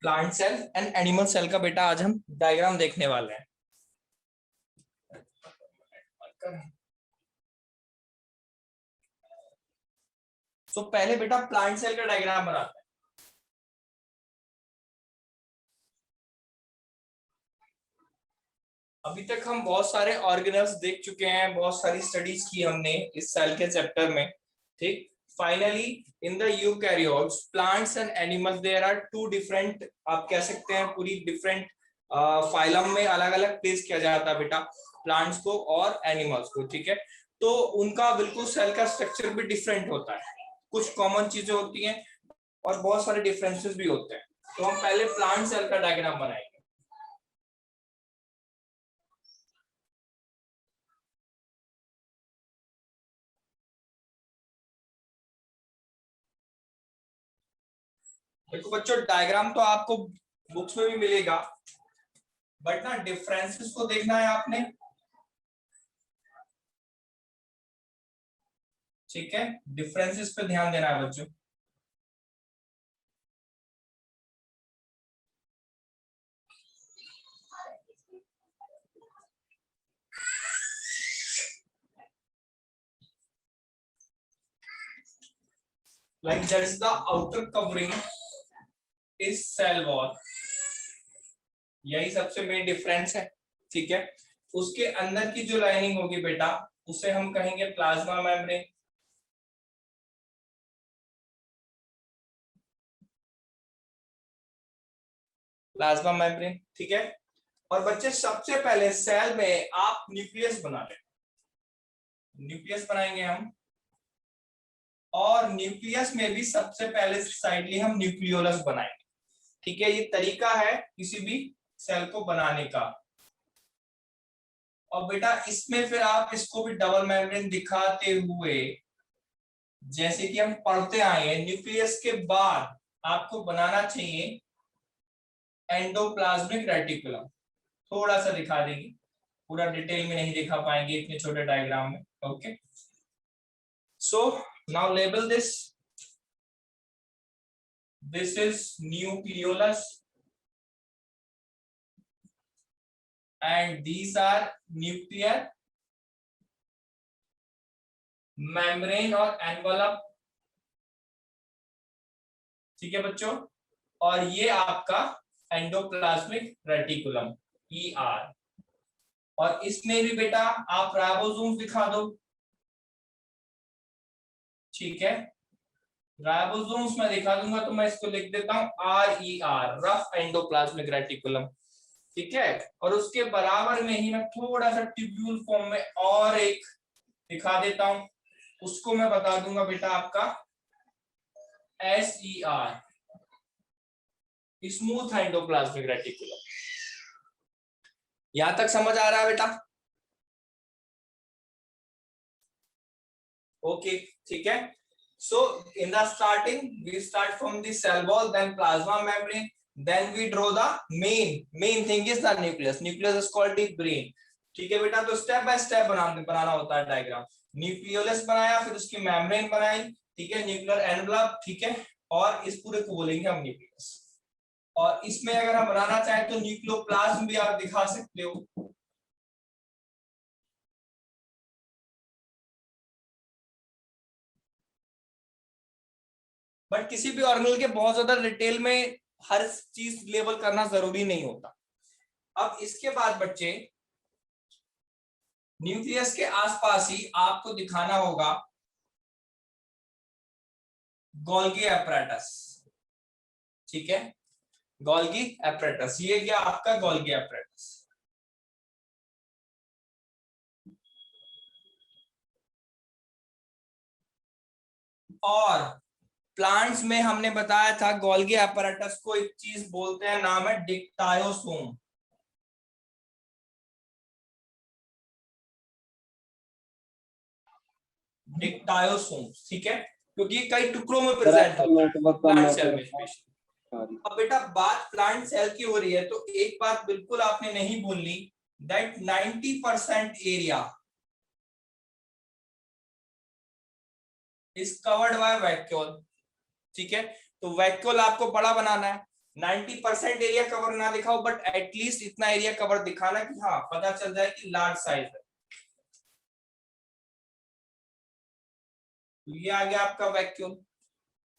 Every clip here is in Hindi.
Plant cell and animal cell का बेटा आज हम डायग्राम देखने वाले हैं। तो पहले बेटा प्लांट सेल का डायग्राम बनाते हैं। अभी तक हम बहुत सारे ऑर्गेनल्स देख चुके हैं, बहुत सारी स्टडीज की हमने इस सेल के चैप्टर में। ठीक, finally in the eukaryotes plants and animals there are two different, आप कह सकते हैं पूरी डिफरेंट फाइलम में अलग अलग प्लेस किया जाता है बेटा प्लांट्स को और एनिमल्स को। ठीक है, तो उनका बिल्कुल सेल का स्ट्रक्चर भी डिफरेंट होता है, कुछ कॉमन चीजें होती हैं और बहुत सारे डिफरेंसेस भी होते हैं। तो हम पहले प्लांट सेल का डायग्राम बनाएंगे। देखो बच्चों, डायग्राम तो आपको बुक्स में भी मिलेगा, बट ना डिफरेंसेस को देखना है आपने। ठीक है, डिफरेंसेस पे ध्यान देना है बच्चों। Like that is the outer covering is cell wall, यही सबसे मेन डिफरेंस है। ठीक है, उसके अंदर की जो लाइनिंग होगी बेटा उसे हम कहेंगे प्लाज्मा मेम्ब्रेन। प्लाज्मा मेम्ब्रेन, ठीक है। और बच्चे सबसे पहले सेल में आप न्यूक्लियस बना रहे, न्यूक्लियस बनाएंगे हम, और न्यूक्लियस में भी सबसे पहले साइडली हम न्यूक्लियोलस बनाएंगे। ठीक है, ये तरीका है किसी भी सेल को बनाने का। और बेटा इसमें फिर आप इसको भी डबल मेम्ब्रेन दिखाते हुए, जैसे कि हम पढ़ते आए हैं, न्यूक्लियस के बाद आपको बनाना चाहिए एंडोप्लाज्मिक रेटिकुलम। थोड़ा सा दिखा देंगे, पूरा डिटेल में नहीं दिखा पाएंगे इतने छोटे डायग्राम में। Okay, so now label this, this is nucleolus and these are nuclear membrane और envelope। ठीक है बच्चों, और ये आपका एंडोप्लाज्मिक रेटिकुलम ER। और इसमें भी बेटा आप राइबोसोम दिखा दो। ठीक है, राइबोसोम्स मैं दिखा दूंगा तो मैं इसको लिख देता हूं RER, रफ एंडोप्लाज्मिक रेटिकुलम। ठीक है, और उसके बराबर में ही मैं थोड़ा सा ट्यूब्यूल फॉर्म में और एक दिखा देता हूं, उसको मैं बता दूंगा बेटा आपका SER, स्मूथ एंडोप्लाज्मिक रेटिकुलम। यहां तक समझ आ रहा है बेटा? ओके, ठीक है। So in the starting we start from the cell wall, then plasma membrane, then we draw the main thing is the nucleus is called the brain। ठीक है बेटा, तो स्टेप बाय स्टेप बनाना होता है डायग्राम। न्यूक्लियोलस बनाया, फिर उसकी मेम्ब्रेन बनाई, ठीक है, न्यूक्लियर एनवलप, ठीक है, और इस पूरे को बोलेंगे हम न्यूक्लियस। और इसमें अगर हम बनाना चाहें तो न्यूक्लियोप्लाज्म भी आप दिखा सकते हो। बट किसी भी ऑर्गेनल के बहुत ज्यादा डिटेल में हर चीज लेबल करना जरूरी नहीं होता। अब इसके बाद बच्चे न्यूक्लियस के आसपास ही आपको दिखाना होगा गोल्गी एपरेटस। ठीक है, गोल्गी एपरेटस, ये क्या आपका गोल्गी एपरेटस। और प्लांट्स में हमने बताया था गोल्गी एपरेटस को एक चीज बोलते हैं, नाम है डिक्टायोसोम। डिक्टायोसोम, ठीक है, क्योंकि कई टुकड़ों में प्रेजेंट होता है प्लांट सेल में स्पेशली। अब बेटा बात प्लांट सेल की हो रही है तो एक बात बिल्कुल आपने नहीं भूलनी, that 90% area is covered by vacuole. ठीक है, तो वैक्यूल आपको बड़ा बनाना है, 90% एरिया कवर ना दिखाओ, बट एटलीस्ट इतना एरिया कवर दिखाना कि हाँ पता चल जाए कि लार्ज साइज है। तो ये आ गया आपका वैक्यूल।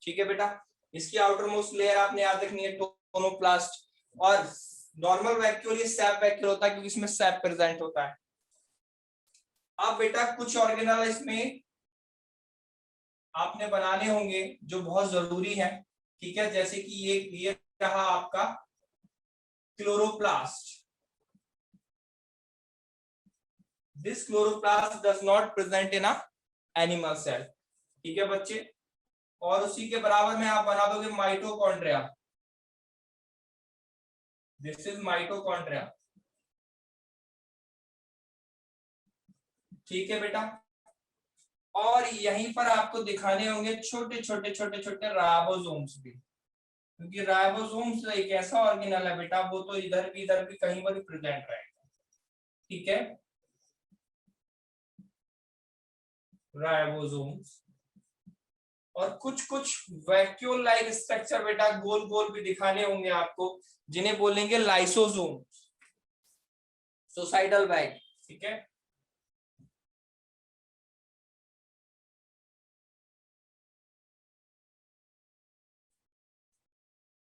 ठीक है बेटा, इसकी आउटर मोस्ट लेयर आपने याद रखनी है, टोनोप्लास्ट। और नॉर्मल वैक्यूल ये सैप वैक्यूल होता है क्योंकि इसमें सैप प्रेजेंट होता है। अब बेटा कुछ ऑर्गेनल इसमें आपने बनाने होंगे जो बहुत जरूरी है, ठीक है, जैसे कि ये रहा आपका chloroplast. This chloroplast does not present in a animal cell, ठीक है बच्चे। और उसी के बराबर में आप बना दोगे माइटोकॉन्ड्रिया। दिस इज माइटोकॉन्ड्रिया, ठीक है बेटा। और यहीं पर आपको दिखाने होंगे छोटे छोटे छोटे छोटे राइबोसोम्स भी, क्योंकि राइबोसोम्स एक ऐसा ऑर्गेनल है बेटा, वो तो इधर भी कहीं पर प्रेजेंट रहेगा, ठीक है। राइबोसोम्स और कुछ कुछ वैक्यूल लाइक स्ट्रक्चर बेटा गोल गोल भी दिखाने होंगे आपको, जिन्हें बोलेंगे लाइसोसोम, सोसाइटल बैग, ठीक है।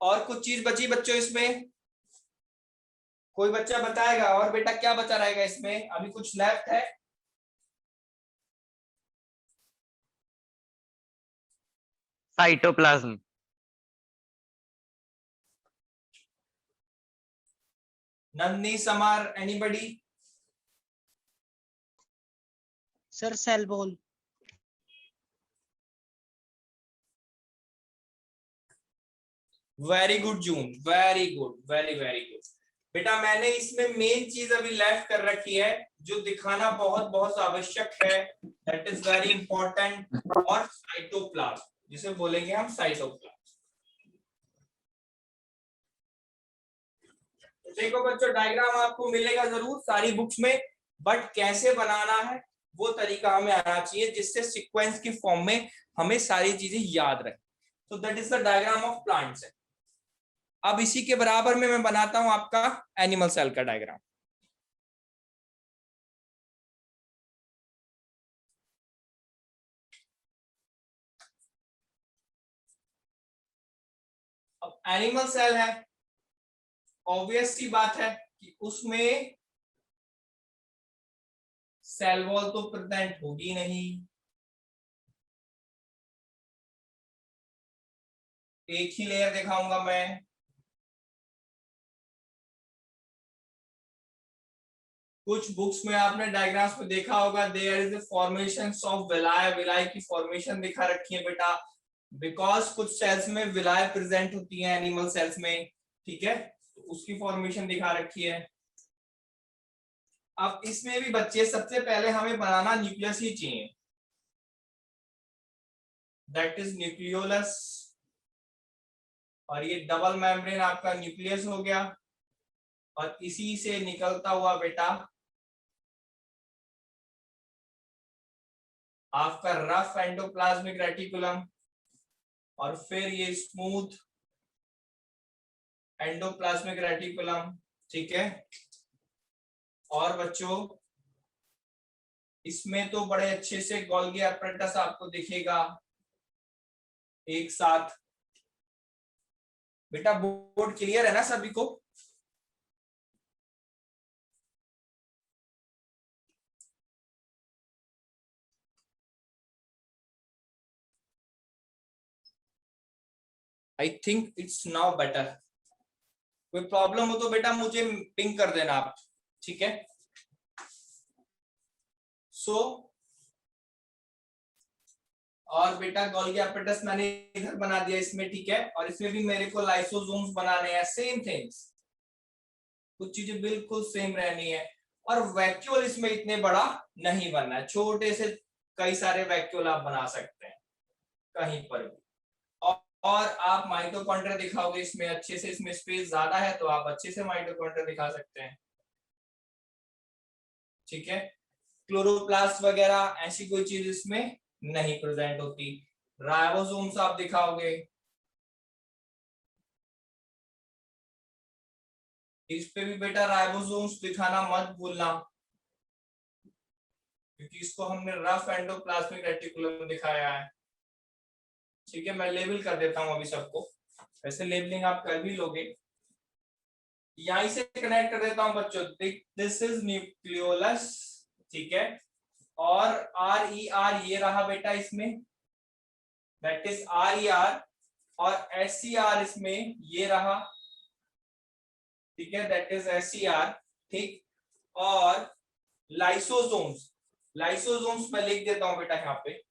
और कुछ चीज बची बच्चों इसमें, कोई बच्चा बताएगा और बेटा क्या बचा रहेगा इसमें, अभी कुछ लेफ्ट है? Cytoplasm. Nandini, Samar, anybody? Sir cell wall. Very good जून, very good, very very good बेटा। मैंने इसमें मेन चीज अभी लेफ्ट कर रखी है जो दिखाना बहुत बहुत आवश्यक है, दैट इज वेरी इंपॉर्टेंट, और साइटोप्लाज्म, जिसे बोलेंगे हम साइटोप्लाज्म। देखो बच्चों, डायग्राम आपको मिलेगा जरूर सारी बुक्स में, बट कैसे बनाना है वो तरीका हमें आना चाहिए जिससे सीक्वेंस की फॉर्म में हमें सारी चीजें याद रहे। तो that is the diagram of plants. अब इसी के बराबर में मैं बनाता हूं आपका एनिमल सेल का डायग्राम। अब एनिमल सेल है, ऑब्वियस सी बात है कि उसमें सेल वॉल तो प्रेजेंट होगी नहीं, एक ही लेयर दिखाऊंगा मैं। कुछ बुक्स में आपने डायग्राम्स में देखा होगा, there is the formation of villi, villi की फॉर्मेशन दिखा रखी है बेटा, बिकॉज कुछ सेल्स में विलाय प्रेजेंट होती है एनिमल सेल्स में, ठीक है, तो उसकी फॉर्मेशन दिखा रखी है। अब इसमें भी बच्चे सबसे पहले हमें बनाना न्यूक्लियस ही चाहिए, दैट इज न्यूक्लियोलस। और ये डबल मेम्ब्रेन आपका न्यूक्लियस हो गया, और इसी से निकलता हुआ बेटा आपका रफ एंडोप्लाज्मिक रेटिकुलम, और फिर ये स्मूथ एंडोप्लाज्मिक रेटिकुलम, ठीक है। और बच्चों इसमें तो बड़े अच्छे से गोल्गी एपरेटस आपको दिखेगा एक साथ। बेटा बोर्ड क्लियर है ना सभी को? I think it's now better. कोई प्रॉब्लम हो तो बेटा मुझे पिंग कर देना आप, ठीक है। सो और बेटा गोल्गी एपरेटस मैंने इधर बना दिया इसमें, ठीक है। और इसमें भी मेरे को लाइसोसोम्स बनाने हैं, सेम थिंग्स, कुछ चीजें बिल्कुल सेम रहनी है। और वैक्यूल इसमें इतने बड़ा नहीं बनना है, छोटे से कई सारे वैक्यूल आप बना सकते हैं कहीं पर भी। और आप माइटोकॉन्ड्रिया दिखाओगे इसमें अच्छे से, इसमें स्पेस ज्यादा है तो आप अच्छे से माइटोकॉन्ड्रिया दिखा सकते हैं, ठीक है। क्लोरोप्लास्ट वगैरह ऐसी कोई चीज इसमें नहीं प्रेजेंट होती। राइबोसोम्स आप दिखाओगे, इस पे भी बेटा राइबोसोम्स दिखाना मत भूलना, क्योंकि इसको हमने रफ एंडोप्लाज्मिक रेटिकुलम दिखाया है। ठीक है, मैं लेबल कर देता हूं अभी सबको, वैसे लेबलिंग आप कर भी लोगे। यहीं से कनेक्ट कर देता हूं बच्चों, दिस इज न्यूक्लियोलस, ठीक है, और आर ई आर ये रहा बेटा इसमें, that is R E R, और एस सी आर इसमें ये रहा, ठीक है, that is S C R. ठीक, और लाइसोसोम्स, लाइसोसोम्स मैं लिख देता हूं बेटा यहाँ पे,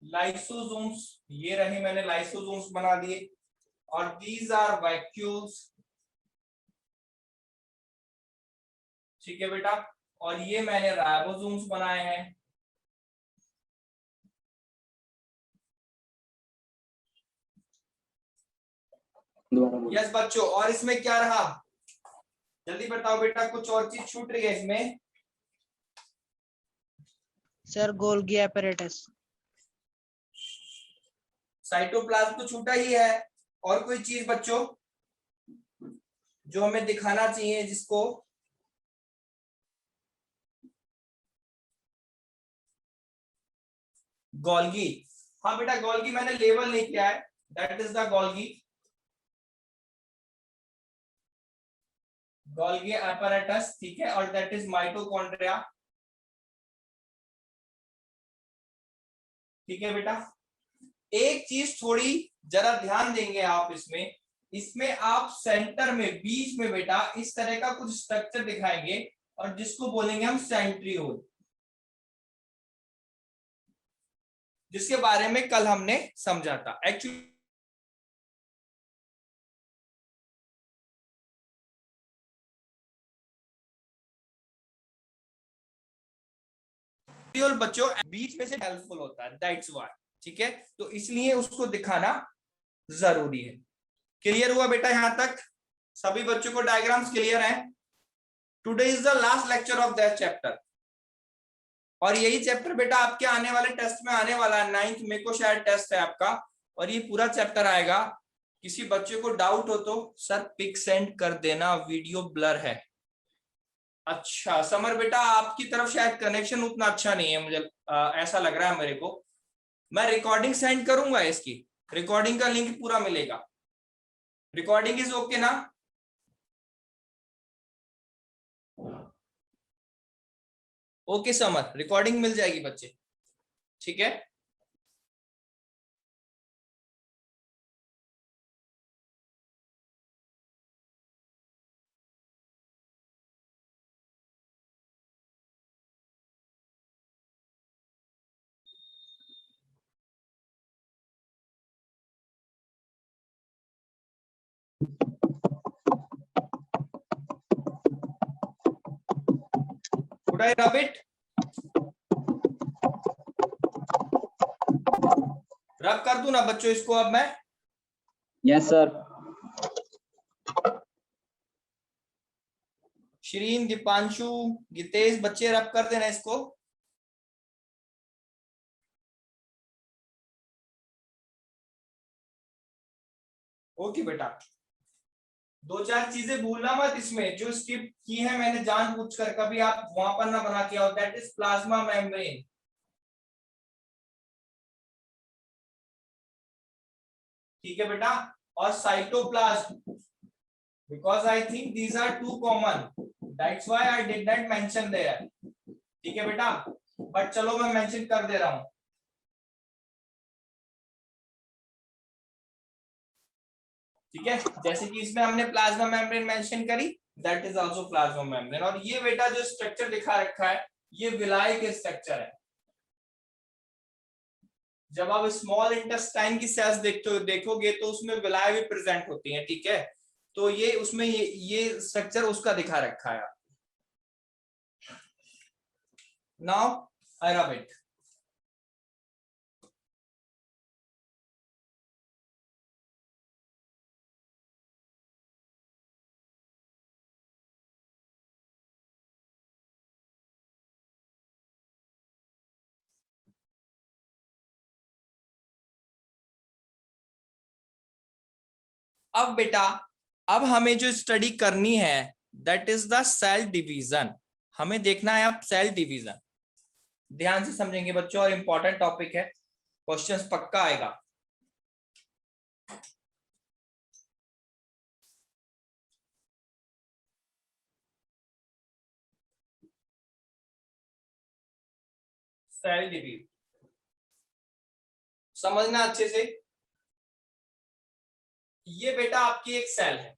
लाइसोसोम्स ये रहे, मैंने लाइसोसोम्स बना दिए, और दीज आर वैक्यूल्स, ठीक है बेटा, और ये मैंने राइबोसोम्स बनाए हैं। यस बच्चों, और इसमें क्या रहा, जल्दी बताओ बेटा, कुछ और चीज छूट रही है इसमें? Sir Golgi apparatus। साइटोप्लाज्म तो छूटा ही है, और कोई चीज बच्चों जो हमें दिखाना चाहिए जिसको? गोल्गी, हाँ बेटा गोल्गी मैंने लेबल नहीं किया है, that is the Golgi, Golgi apparatus, ठीक है, और दैट इज माइटोकॉन्ड्रिया। ठीक है बेटा, एक चीज थोड़ी जरा ध्यान देंगे आप इसमें, इसमें आप सेंटर में बीच में बेटा इस तरह का कुछ स्ट्रक्चर दिखाएंगे, और जिसको बोलेंगे हम सेंट्रियोल, जिसके बारे में कल हमने समझा था एक्चुअली। बच्चों बीच में से हेल्पफुल होता है, दैट्स व्हाई, ठीक है, तो इसलिए उसको दिखाना जरूरी है। क्लियर हुआ बेटा यहां तक? सभी बच्चों को डायग्राम्स क्लियर हैं? Today is the last lecture of that chapter, और यही चैप्टर बेटा आपके आने वाले टेस्ट में आने वाला है, 9th मई को शायद टेस्ट है आपका, और ये पूरा चैप्टर आएगा। किसी बच्चे को डाउट हो तो सर पिक सेंड कर देना, वीडियो ब्लर है। अच्छा समर बेटा, आपकी तरफ शायद कनेक्शन उतना अच्छा नहीं है, मुझे ऐसा लग रहा है मेरे को। मैं रिकॉर्डिंग सेंड करूंगा, इसकी रिकॉर्डिंग का लिंक पूरा मिलेगा। रिकॉर्डिंग इज ओके ना? ओके समर, रिकॉर्डिंग मिल जाएगी बच्चे, ठीक है। Would I rub it? रब कर दूं ना बच्चों इसको अब मैं? Yes sir. श्रीन, दीपांशु, गितेश, बच्चे रब कर देना इसको। ओके बेटा, दो चार चीजें भूलना मत इसमें, जो स्किप की है मैंने जानबूझकर, कभी आप वहां पर ना बना के आओ, दैट इज प्लाज्मा मेम्ब्रेन। ठीक है बेटा, और cytoplasm, because I think these are too common, that's why I did not mention there. ठीक है बेटा, बट चलो मैं मेंशन कर दे रहा हूं। ठीक है, जैसे कि इसमें हमने प्लाज्मा मेम्ब्रेन मेंशन करी, that is also plasma membrane. और ये बेटा जो स्ट्रक्चर दिखा रखा है, ये विलाय के स्ट्रक्चर है। जब आप स्मॉल इंटेस्टाइन की सेल्स देखोगे तो उसमें विलाय भी प्रेजेंट होती हैं, ठीक है, तो ये उसमें ये स्ट्रक्चर उसका दिखा रखा है। Now I rub it. अब बेटा, अब हमें जो स्टडी करनी है that is the cell division. हमें देखना है अब सेल डिवीजन, ध्यान से समझेंगे बच्चों, और इंपॉर्टेंट टॉपिक है, क्वेश्चंस पक्का आएगा। सेल डिवीजन समझना अच्छे से। ये बेटा आपकी एक सेल है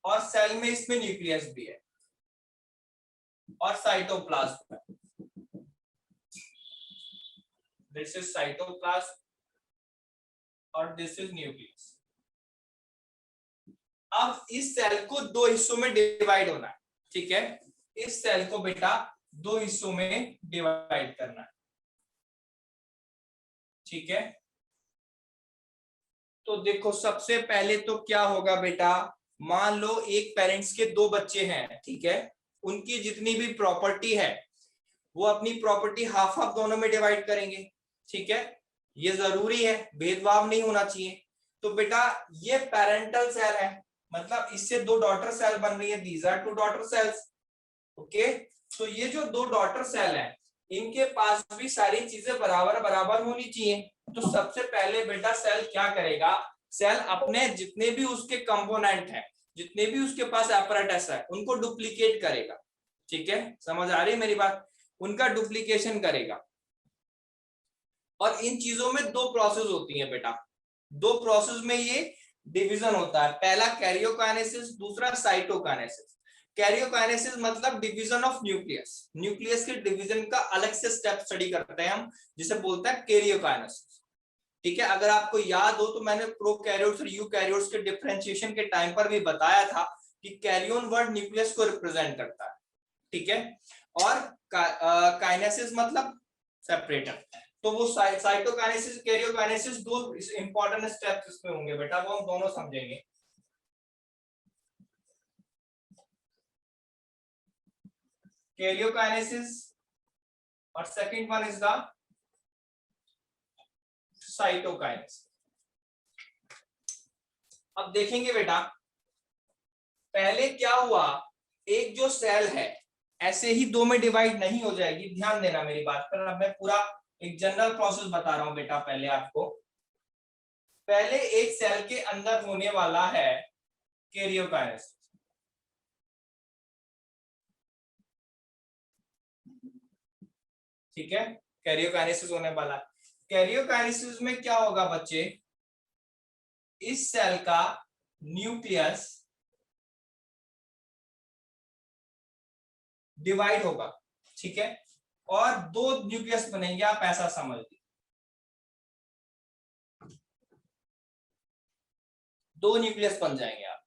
और सेल में इसमें न्यूक्लियस भी है और साइटोप्लाज्म है। दिस इज साइटोप्लाज्म और दिस इज न्यूक्लियस। अब इस सेल को दो हिस्सों में डिवाइड होना है, ठीक है। इस सेल को बेटा दो हिस्सों में डिवाइड करना है, ठीक है। तो देखो सबसे पहले तो क्या होगा बेटा, मान लो एक पेरेंट्स के दो बच्चे हैं, ठीक है। उनकी जितनी भी प्रॉपर्टी है वो अपनी प्रॉपर्टी हाफ हाफ दोनों में डिवाइड करेंगे, ठीक है। ये जरूरी है, भेदभाव नहीं होना चाहिए। तो बेटा ये पेरेंटल सेल है, मतलब इससे दो डॉटर सेल बन रही है, these are two daughter cells, okay. तो ये जो दो डॉटर सेल है इनके पास भी सारी चीजें बराबर बराबर होनी चाहिए। तो सबसे पहले बेटा सेल क्या करेगा, सेल अपने जितने भी उसके कंपोनेंट हैं, जितने भी उसके पास apparatus है उनको डुप्लीकेट करेगा, ठीक है। समझ आ रही है मेरी बात, उनका डुप्लीकेशन करेगा। और इन चीजों में दो प्रोसेस होती है बेटा, दो प्रोसेस में ये डिवीजन होता है, पहला कैरियोकाइनेसिस, दूसरा साइटोकाइनेसिस। कैरियोकाइनेसिस मतलब डिवीजन ऑफ न्यूक्लियस, न्यूक्लियस के डिवीजन का अलग से स्टेप स्टडी करते हैं हम, जिसे बोलते हैं कैरियोकाइनेसिस, ठीक है। अगर आपको याद हो तो मैंने प्रोकैरियोट्स और यूकैरियोट्स के डिफरेंशिएशन के टाइम पर भी बताया था कि कैरियोन वर्ड न्यूक्लियस को रिप्रेजेंट करता है, ठीक है। और काइनेसिस मतलब सेपरेटर। तो वो साइटोकाइनेसिस कैरियोकाइनेसिस दो इंपॉर्टेंट स्टेप्स इसमें होंगे बेटा, वो हम दोनों समझेंगे। कैरियोकाइनेसिस और second one is the cytokinesis. अब देखेंगे बेटा पहले क्या हुआ, एक जो सेल है ऐसे ही दो में डिवाइड नहीं हो जाएगी, ध्यान देना मेरी बात पर। अब मैं पूरा एक जनरल प्रोसेस बता रहा हूं बेटा। पहले आपको, पहले एक सेल के अंदर होने वाला है कैरियोकाइनेसिस, ठीक है। कैरियोकाइनेसिस होने वाला, कैरियोकाइनेसिस में क्या होगा बच्चे, इस सेल का न्यूक्लियस डिवाइड होगा, ठीक है। और दो न्यूक्लियस बनेंगे, आप ऐसा समझ लीजिए, दो न्यूक्लियस बन जाएंगे आप।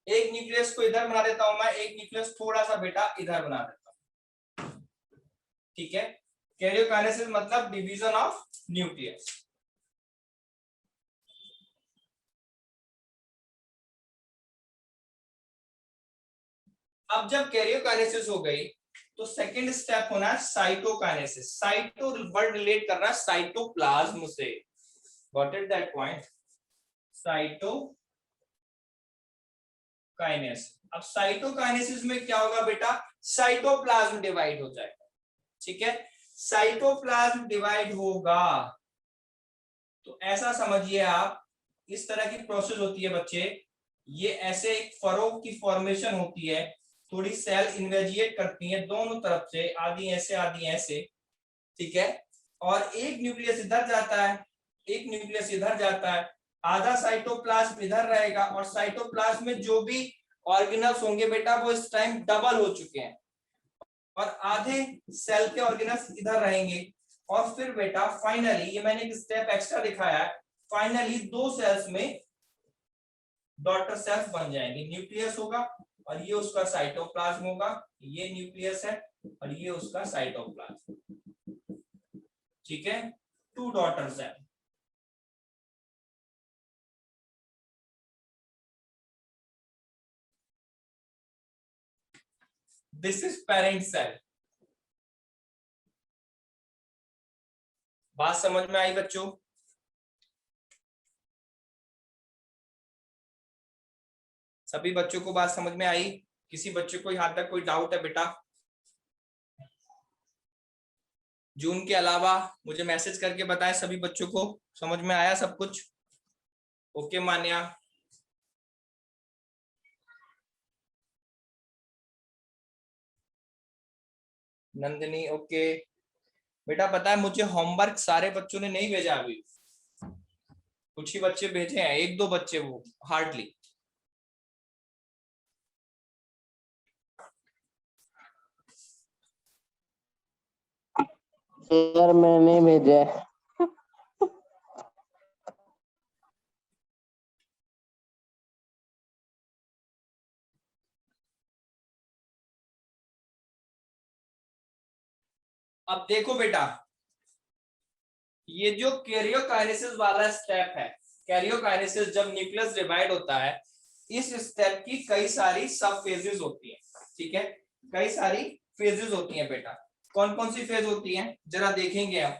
एक न्यूक्लियस को इधर बना देता हूं मैं, एक न्यूक्लियस थोड़ा सा बेटा इधर बना देता हूं, ठीक है। कैरियोकाइनेसिस मतलब डिवीजन ऑफ न्यूक्लियस। अब जब कैरियोकाइनेसिस हो गई तो सेकंड स्टेप होना है साइटोकाइनेसिस। साइटो वर्ड रिलेट कर रहा है साइटोप्लाज्म से, got it that point, cytokinesis. अब साइटोकाइनेसिस में क्या होगा बेटा, साइटोप्लाज्म डिवाइड हो जाएगा, ठीक है। साइटोप्लाज्म डिवाइड होगा तो ऐसा समझिए आप, इस तरह की प्रोसेस होती है बच्चे, ये ऐसे एक फरो की फॉर्मेशन होती है, थोड़ी सेल इन्वेजिएट करती है दोनों तरफ से, आधी ऐसे, ठीक है। और एक न्यूक्लियस इधर जाता है, एक न्यूक्लियस इधर जाता है, आधा साइटोप्लाज्म इधर रहेगा, और साइटोप्लाज्म में जो भी ऑर्गेनल्स होंगे बेटा वो इस टाइम डबल हो चुके हैं, और आधे सेल के ऑर्गेनल्स इधर रहेंगे। और फिर बेटा फाइनली, ये मैंने एक स्टेप एक्स्ट्रा दिखाया है, फाइनली दो सेल्स में डॉटर सेल्स बन जाएंगे, न्यूक्लियस होगा और ये उसका साइटोप्लाज्म होगा, ये न्यूक्लियस है और ये उसका साइटोप्लाज्म, ठीक है। Two daughter cell. This is parent cell. बात समझ में आई बच्चों? सभी बच्चों को बात समझ में आई? किसी बच्चे को यहाँ तक कोई डाउट है बेटा? जून के अलावा मुझे मैसेज करके बताएं, सभी बच्चों को समझ में आया सब कुछ? ओके मान्या, नंदिनी ओके। बेटा पता है मुझे होमवर्क सारे बच्चों ने नहीं भेजा अभी, कुछ ही बच्चे भेजे हैं, एक दो बच्चे, वो हार्डली। सर मैंने भेजा है। अब देखो बेटा, ये जो कैरियोकाइनेसिस वाला स्टेप है, कैरियोकाइनेसिस जब न्यूक्लियस डिवाइड होता है, इस स्टेप की कई सारी सब फेजेस होती हैं, ठीक है? कई सारी फेजेस होती हैं बेटा। कौन कौन सी फेज होती हैं जरा देखेंगे हम।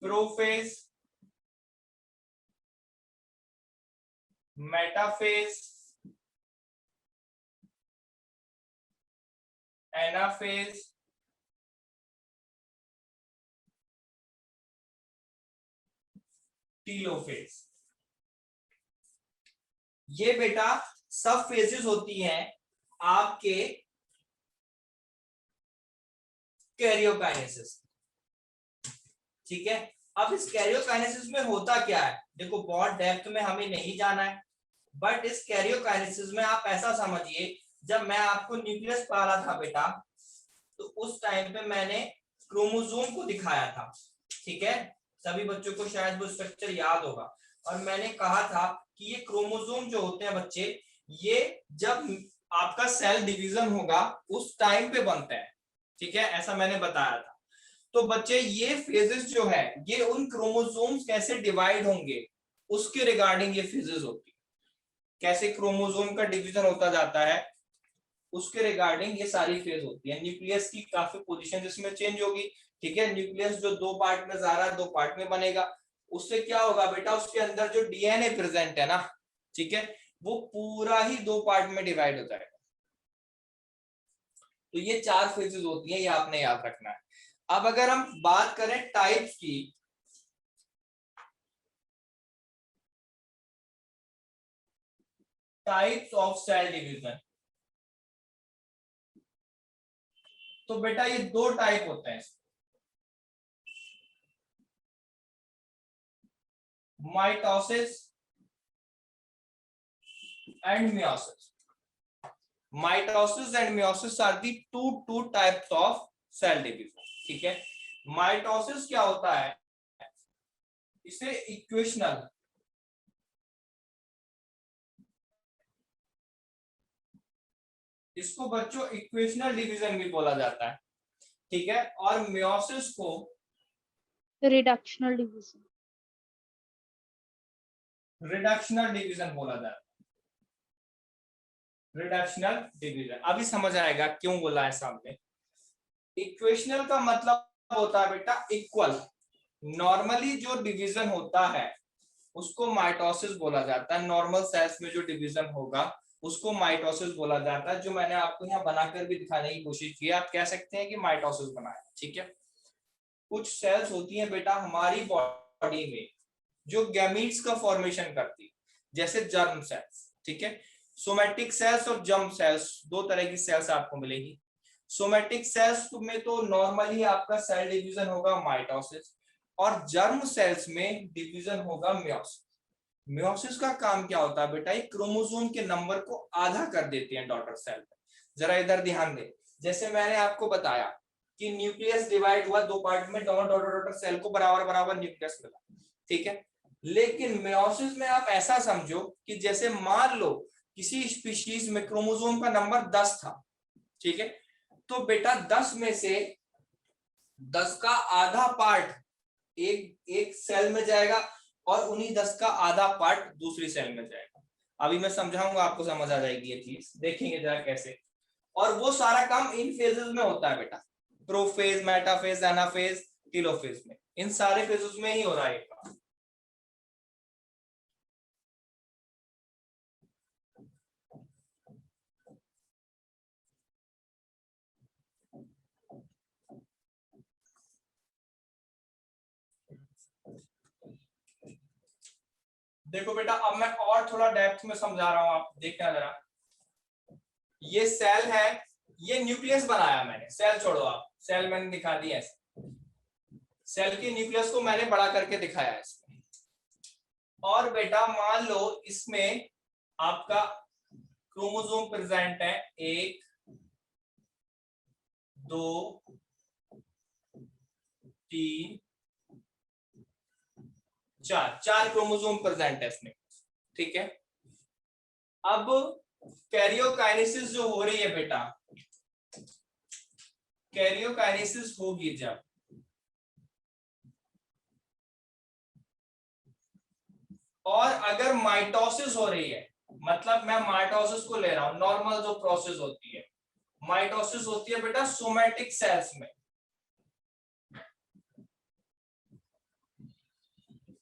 Prophase, metaphase, anaphase, telophase. ये बेटा सब फेजेस होती हैं आपके कैरियोकाइनेसिस, ठीक है? अब इस कैरियोकाइनेसिस में होता क्या है, देखो बहुत डेप्थ में हमें नहीं जाना है, बट इस कैरियोकाइनेसिस में आप ऐसा समझिए, जब मैं आपको न्यूक्लियस पढ़ा रहा था बेटा, तो उस टाइम पे मैंने क्रोमोसोम को दिखाया था, ठीक है? सभी बच्चों को शायद वो स्ट्रक्चर याद होगा। और मैंने कहा था कि ये क्रोमोसोम जो होते हैं बच्चे, ये जब आपका सेल डिवीजन होगा उस टाइम पे बनते हैं, ठीक है? ऐसा मैंने बताया था। तो बच्चे ये फेजेस जो है, ये उन क्रोमोसोम्स कैसे डिवाइड होंगे उसके रिगार्डिंग ये फेजेस होती है। कैसे क्रोमोसोम का डिवीजन होता जाता है उसके रिगार्डिंग ये सारी फेज होती है। न्यूक्लियस की काफी पोजीशन इसमें चेंज होगी, ठीक है? न्यूक्लियस जो दो पार्ट में जा रहा है, दो पार्ट में बनेगा। उससे क्या होगा बेटा, उसके अंदर जो डीएनए प्रेजेंट है ना, ठीक है, वो पूरा ही दो पार्ट में डिवाइड हो जाएगा। तो ये चार फेजेस होती हैं, ये आपने याद रखना है। अब अगर हम बात करें टाइप्स की, टाइप्स ऑफ सेल डिवीजन, तो बेटा ये दो टाइप होते हैं, mitosis and meiosis. Mitosis and meiosis are the two types of cell division, ठीक है? माइटोसिस क्या होता है, इसे इक्वेशनल, इसको बच्चों इक्वेशनल डिवीजन भी बोला जाता है, ठीक है? और मियोसिस को रिडक्शनल डिवीजन, रिडक्शनल डिवीजन बोला जाता है। रिडक्शनल डिवीजन अभी समझ आएगा क्यों बोला है सामने। इक्वेशनल का मतलब होता है बेटा इक्वल। नॉर्मली जो डिवीजन होता है उसको माइटोसिस बोला जाता है। नॉर्मल सेल्स में जो डिवीजन होगा उसको माइटोसिस बोला जाता है, जो मैंने आपको यहाँ बनाकर भी दिखाने की कोशिश की। आप कह सकते हैं कि माइटोसिस बनाया, ठीक है? कुछ सेल्स होती हैं बेटा हमारी बॉडी में जो गैमीट्स का फॉर्मेशन करती है, जैसे जर्म सेल्स, ठीक है? सोमैटिक सेल्स और जर्म सेल्स, दो तरह की सेल्स आपको मिलेगी। सोमैटिक सेल्स में तो नॉर्मली आपका सेल डिवीजन होगा माइटोसिस, और जर्म सेल्स में डिवीजन होगा मियोसिस। मियोसिस का काम क्या होता है बेटा, एक क्रोमोसोम के नंबर को आधा कर देते हैं डॉटर सेल में। जरा इधर ध्यान दें, जैसे मैंने आपको बताया कि न्यूक्लियस डिवाइड हुआ दो पार्ट में, दोनों डॉटर सेल को बराबर बराबर न्यूक्लियस मिला, ठीक है? लेकिन मियोसिस में आप ऐसा समझो कि जैसे मान लो किसी स्पीशीज में क्रोमोसोम का नंबर 10 था, ठीक है? तो बेटा 10 में से 10 का आधा पार्ट एक सेल में जाएगा और उन्हीं 10 का आधा पार्ट दूसरी सेल में जाएगा। अभी मैं समझाऊंगा, आपको समझ आ जाएगी ये चीज, देखेंगे जरा कैसे। और वो सारा काम इन फेजेस में होता है बेटा, प्रोफेज, मेटाफेज, एनाफेज, टेलोफेज में, इन सारे फेजेस में ही हो रहा है ये काम। देखो बेटा, अब मैं और थोड़ा डेप्थ में समझा रहा हूं, आप देखना जरा। ये सेल है, ये न्यूक्लियस बनाया मैंने, सेल छोड़ो आप, सेल मैंने दिखा दिया ऐसे, सेल के न्यूक्लियस को मैंने बड़ा करके दिखाया है इसमें। और बेटा मान लो इसमें आपका क्रोमोसोम प्रेजेंट है 1 2 3 4 क्रोमोसोम प्रेजेंट है इसमें, ठीक है। अब कैरियोकाइनेसिस जो हो रही है बेटा, कैरियोकाइनेसिस होगी जब और अगर माइटोसिस हो रही है, मतलब मैं माइटोसिस को ले रहा हूं, नॉर्मल जो प्रोसेस होती है, माइटोसिस होती है बेटा सोमैटिक सेल्स में,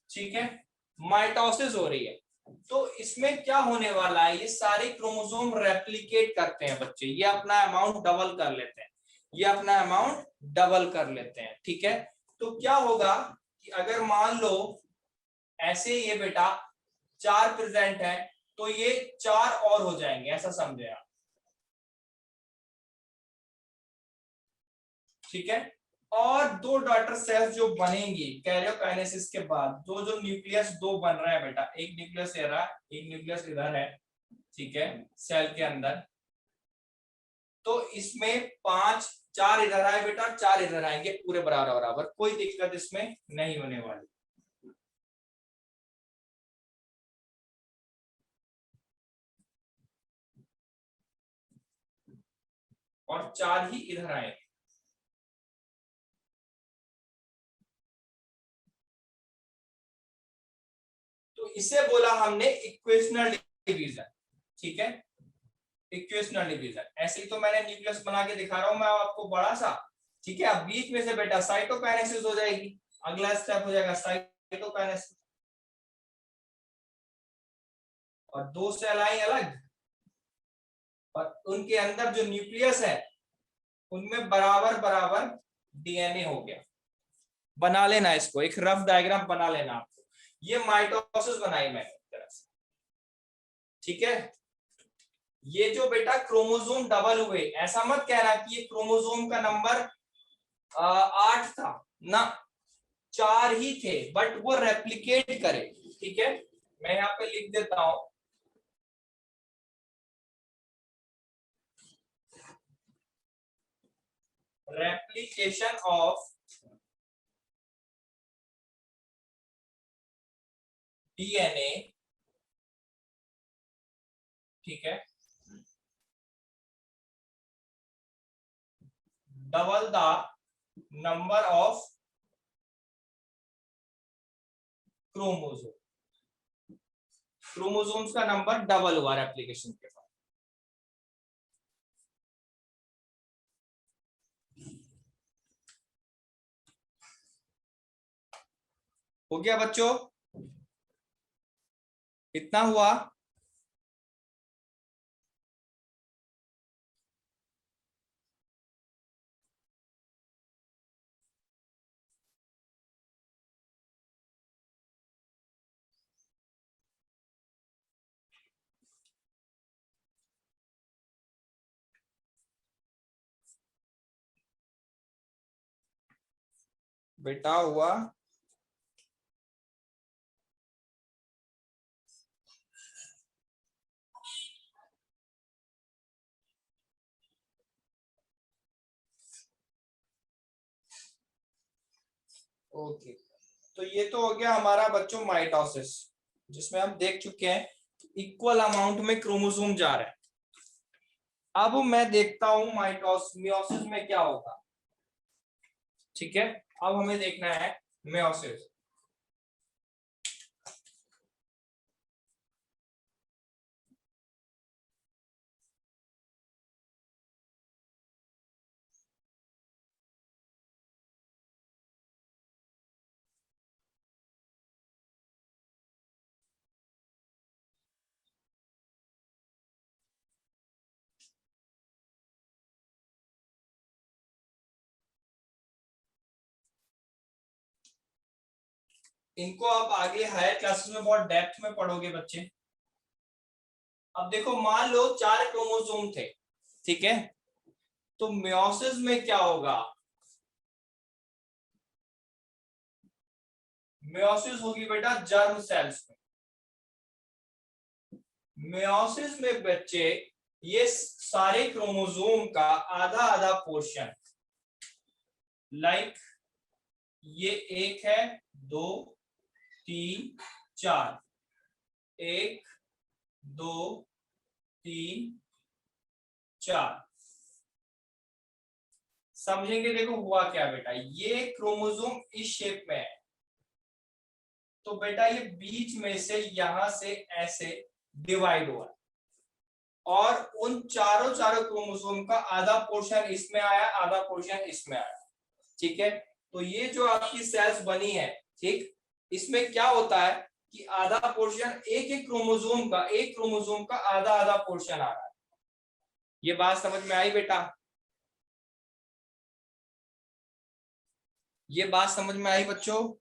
ठीक है, माइटोसिस हो रही है। तो इसमें क्या होने वाला है, ये सारे क्रोमोसोम रेप्लिकेट करते हैं बच्चे, ये अपना अमाउंट डबल कर लेते हैं, ये अपना अमाउंट डबल कर लेते हैं, ठीक है। तो क्या होगा कि अगर मान लो ऐसे ये बेटा 4 प्रेजेंट है, तो ये 4 और हो जाएंगे, ऐसा समझे आप, ठीक है। और 2 डॉटर सेल्स जो बनेंगी कैरियोकाइनेसिस के बाद, दो जो न्यूक्लियस 2 बन रहा है बेटा, एक न्यूक्लियस इधर है, एक न्यूक्लियस इधर है, ठीक है, सेल के अंदर। तो इसमें 5 4 इधर आए बेटा, 4 इधर आएंगे, पूरे बराबर बराबर, कोई दिक्कत इसमें नहीं होने वाली। और 4 ही इधर आएंगे। तो इसे बोला हमने इक्वेशनल डिवीजन, ठीक है, इक्वेशनल डिवीजन। ऐसे ही तो मैंने न्यूक्लियस बना के दिखा रहा हूं मैं आपको बड़ा सा, ठीक है। अब बीच में से बेटा साइटोकाइनेसिस हो जाएगी, अगला स्टेप हो जाएगा साइटोकाइनेसिस, और 2 सेल आई अलग, और उनके अंदर जो न्यूक्लियस है उनमें बराबर बराबर डीएनए हो गया। बना लेना इसको, एक रफ डायग्राम बना लेना आपको। ये माइटोसिस बनाई मैंने एक तरह से, ठीक है। ये जो बेटा क्रोमोसोम डबल हुए, ऐसा मत कहना कि ये क्रोमोसोम का नंबर 8 था ना, 4 ही थे, बट वो रेप्लिकेट करे, ठीक है। मैं यहाँ पे लिख देता हूं, रेप्लिकेशन ऑफ डीएनए, ठीक है, double the number of chromosome, chromosomes का नंबर डबल हुआ रेप्लिकेशन के बाद। हो गया बच्चों, इतना हुआ। बेटा हुआ ओके। तो ये तो हो गया हमारा बच्चों माइटोसिस, जिसमें हम देख चुके हैं इक्वल अमाउंट में क्रोमोसोम जा रहे हैं। अब मैं देखता हूं मियोसिस में क्या होगा, ठीक है। अब हमें देखना है मियोसिस। इनको आप आगे हायर क्लासेस में बहुत डेप्थ में पढ़ोगे बच्चे। अब देखो, मान लो 4 क्रोमोसोम थे, ठीक है, तो मियोसिस में क्या होगा? मियोसिस होगी बेटा जर्म सेल्स में। मियोसिस में बच्चे ये सारे क्रोमोसोम का आधा आधा पोर्शन, लाइक ये 1 है, 2 3 4, 1 2 3 4, समझेंगे। देखो हुआ क्या बेटा, ये क्रोमोसोम इस शेप में है, तो बेटा ये बीच में से यहां से ऐसे डिवाइड हुआ और उन चारों क्रोमोसोम का आधा पोर्शन इसमें आया, आधा पोर्शन इसमें आया, ठीक है। तो ये जो आपकी सेल्स बनी है, ठीक, इसमें क्या होता है कि आधा पोर्शन एक क्रोमोसोम का आधा आधा पोर्शन आ रहा है। ये बात समझ में आई बेटा? ये बात समझ में आई बच्चों?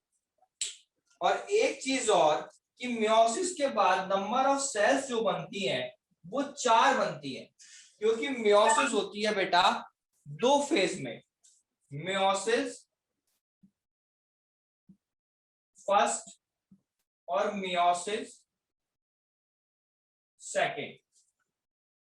और एक चीज और कि मियोसिस के बाद नंबर ऑफ सेल्स जो बनती हैं वो 4 बनती है, क्योंकि मियोसिस होती है बेटा 2 फेज में, मियोसिस फर्स्ट और मियोसिस सेकेंड।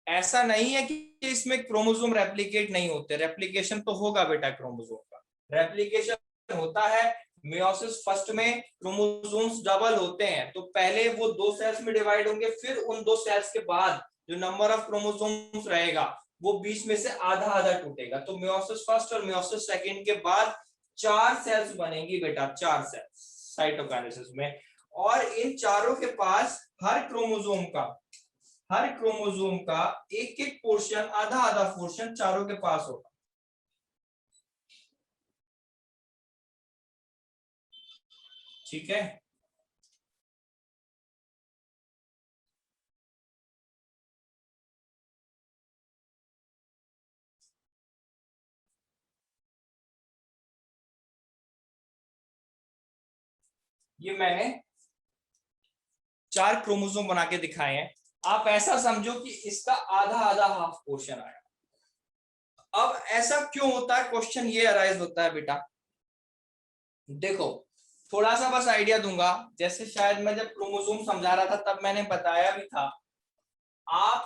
ऐसा नहीं है कि इसमें क्रोमोसोम रेप्लिकेट नहीं होते, रेप्लिकेशन तो होगा बेटा, क्रोमोसोम का रेप्लिकेशन होता है। मियोसिस फर्स्ट में क्रोमोसोम्स डबल होते हैं, तो पहले वो 2 सेल्स में डिवाइड होंगे, फिर उन 2 सेल्स के बाद जो नंबर ऑफ क्रोमोसोम्स रहेगा वो बीच में से आधा आधा टूटेगा। तो मियोसिस फर्स्ट और मियोसिस सेकंड के बाद 4 सेल्स बनेंगी बेटा, 4 सेल्स साइटोकाइनेसिस में। और इन चारों के पास हर क्रोमोसोम का एक एक पोर्शन, आधा आधा पोर्शन चारों के पास होगा, ठीक है। ये मैंने 4 क्रोमोसोम बना के दिखाए हैं। आप ऐसा समझो कि इसका आधा आधा हाफ पोर्शन आया। अब ऐसा क्यों होता है, क्वेश्चन ये अराइज होता है बेटा। देखो थोड़ा सा बस आइडिया दूंगा, जैसे शायद मैं जब क्रोमोसोम समझा रहा था तब मैंने बताया भी था,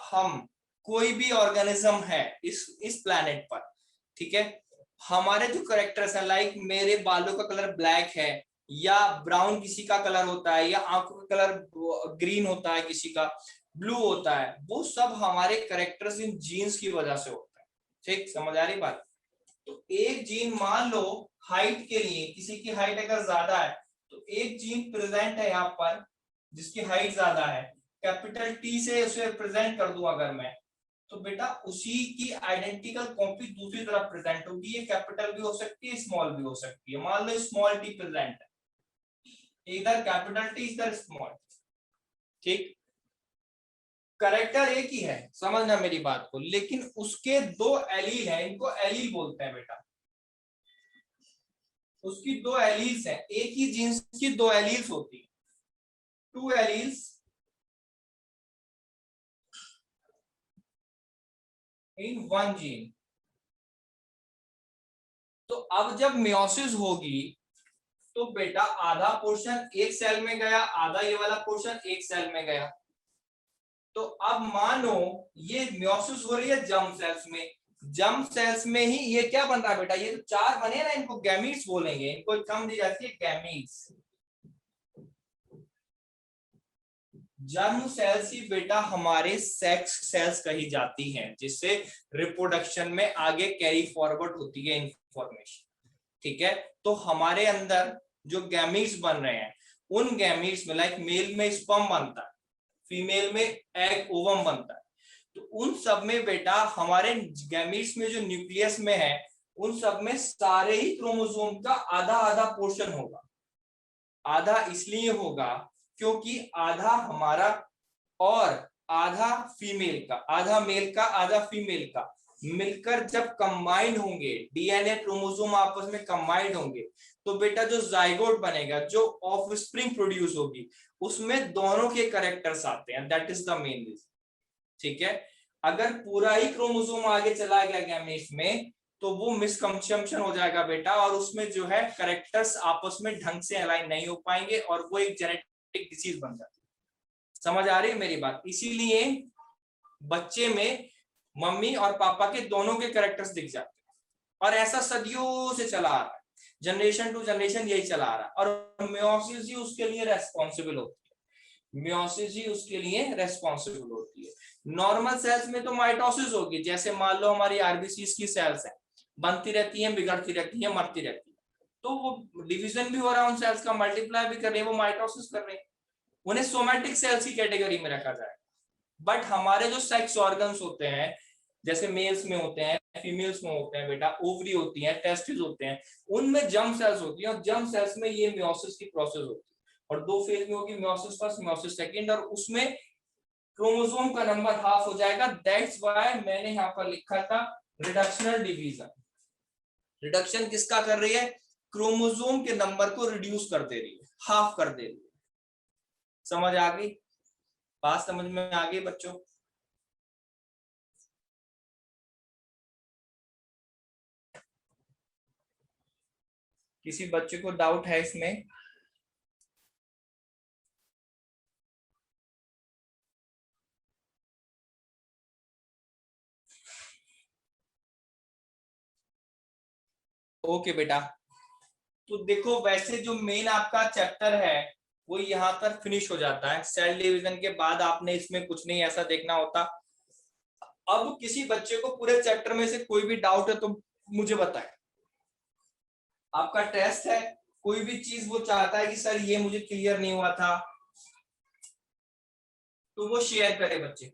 हम कोई भी ऑर्गेनिज्म है इस प्लैनेट पर, ठीक है, हमारे जो करेक्टर्स है, लाइक मेरे बालों का कलर ब्लैक है या ब्राउन किसी का कलर होता है, या आंखों का कलर ग्रीन होता है, किसी का ब्लू होता है, वो सब हमारे करेक्टर्स इन जीन्स की वजह से होता है, ठीक, समझ आ रही बात? तो एक जीन, मान लो हाइट के लिए, किसी की हाइट अगर ज्यादा है तो एक जीन प्रेजेंट है यहाँ पर जिसकी हाइट ज्यादा है, कैपिटल टी से उसे प्रेजेंट कर दूं अगर मैं, तो बेटा उसी की आइडेंटिकल कॉपी दूसरी तरफ प्रेजेंट होगी। ये कैपिटल भी हो सकती है, स्मॉल भी हो सकती है। मान लो स्मॉल टी प्रेजेंट है, इधर कैपिटल टी, इधर स्मॉल, ठीक, करेक्टर एक ही है, समझना मेरी बात को, लेकिन उसके 2 एलील हैं, इनको एलील बोलते हैं बेटा। उसकी 2 एलील्स हैं, एक ही जीन्स की 2 एलील्स होती है, 2 एलील्स इन 1 जीन। तो अब जब मियोसिस होगी तो बेटा आधा पोर्शन एक सेल में गया, आधा ये वाला पोर्शन एक सेल में गया। तो अब मानो ये मियोसिस हो रही है जर्म सेल्स में, जर्म सेल्स में ही ये क्या बन रहा है बेटा, ये जो 4 बने ना, इनको गैमीट्स बोलेंगे, इनको टर्म दी जाती है गैमीट्स। जर्म सेल्स ही बेटा हमारे सेक्स सेल्स कही जाती हैं, जिससे रिप्रोडक्शन में आगे कैरी फॉरवर्ड होती है इंफॉर्मेशन, ठीक है। तो हमारे अंदर जो गैमीट्स बन रहे हैं, उन गैमीट्स में लाइक मेल में स्पर्म बनता है, फीमेल में एग ओवम बनता है, तो उन सब में बेटा हमारे गैमीट्स में जो न्यूक्लियस में है, उन सब में सारे ही क्रोमोसोम का आधा आधा पोर्शन होगा। आधा इसलिए होगा क्योंकि आधा हमारा और आधा फीमेल का, आधा मेल का आधा फीमेल का मिलकर जब कंबाइंड होंगे, डीएनए क्रोमोसोम आपस में कंबाइंड होंगे, तो बेटा जो जाइगोट बनेगा, जो ऑफस्प्रिंग प्रोड्यूस होगी, उसमें दोनों के कैरेक्टर्स आते हैं। That is the main reason. ठीक है, अगर पूरा ही क्रोमोसोम आगे चला गया गैमेट में तो वो मिसकंसेप्शन हो जाएगा बेटा, और उसमें जो है कैरेक्टर्स आपस में ढंग से अलाइन नहीं हो पाएंगे और वो एक जेनेटिक डिसीज बन जाती है। समझ आ रही है मेरी बात? इसीलिए बच्चे में मम्मी और पापा के दोनों के कैरेक्टर्स दिख जाते हैं, और ऐसा सदियों से चला आ रहा है, जनरेशन टू जनरेशन यही चला आ रहा है। और मियोसिस ही उसके लिए रेस्पॉन्सिबल होती है, मियोसिस ही उसके लिए रेस्पॉन्सिबल होती है। नॉर्मल सेल्स में तो माइटोसिस होगी, जैसे मान लो हमारी आरबीसी की सेल्स है, बनती रहती है, बिगड़ती रहती है, मरती रहती है, तो वो डिवीजन भी हो रहा है उन सेल्स का, मल्टीप्लाई भी कर रहे हैं, वो माइटोसिस कर रहे हैं, उन्हें सोमैटिक सेल्स की कैटेगरी में रखा जाएगा। बट हमारे जो सेक्स ऑर्गन्स होते हैं, जैसे मेल्स में होते हैं, फीमेल्स में होते हैं बेटा, ओवरी होती है, टेस्टिस होते हैं, उनमें जर्म सेल्स होती है, और जर्म सेल्स में ये मियोसिस की प्रोसेस होती है, और दो फेज में होगी, मियोसिस फर्स्ट, मियोसिस सेकंड, और उसमें क्रोमोसोम का नंबर हाफ हो जाएगा। दैट्स व्हाई मैंने यहाँ पर लिखा था रिडक्शनल डिवीजन। रिडक्शन किसका कर रही है? क्रोमोसोम के नंबर को रिड्यूस कर दे रही है, हाफ कर दे रही है। समझ आ गई बात? समझ में आ गई बच्चों? किसी बच्चे को डाउट है इसमें? ओके बेटा, तो देखो वैसे जो मेन आपका चैप्टर है वो यहाँ पर फिनिश हो जाता है। सेल डिवीजन के बाद आपने इसमें कुछ नहीं ऐसा देखना होता। अब किसी बच्चे को पूरे चैप्टर में से कोई भी डाउट है तो मुझे बताएं। आपका टेस्ट है, कोई भी चीज वो चाहता है कि सर ये मुझे क्लियर नहीं हुआ था, तो वो शेयर करे बच्चे।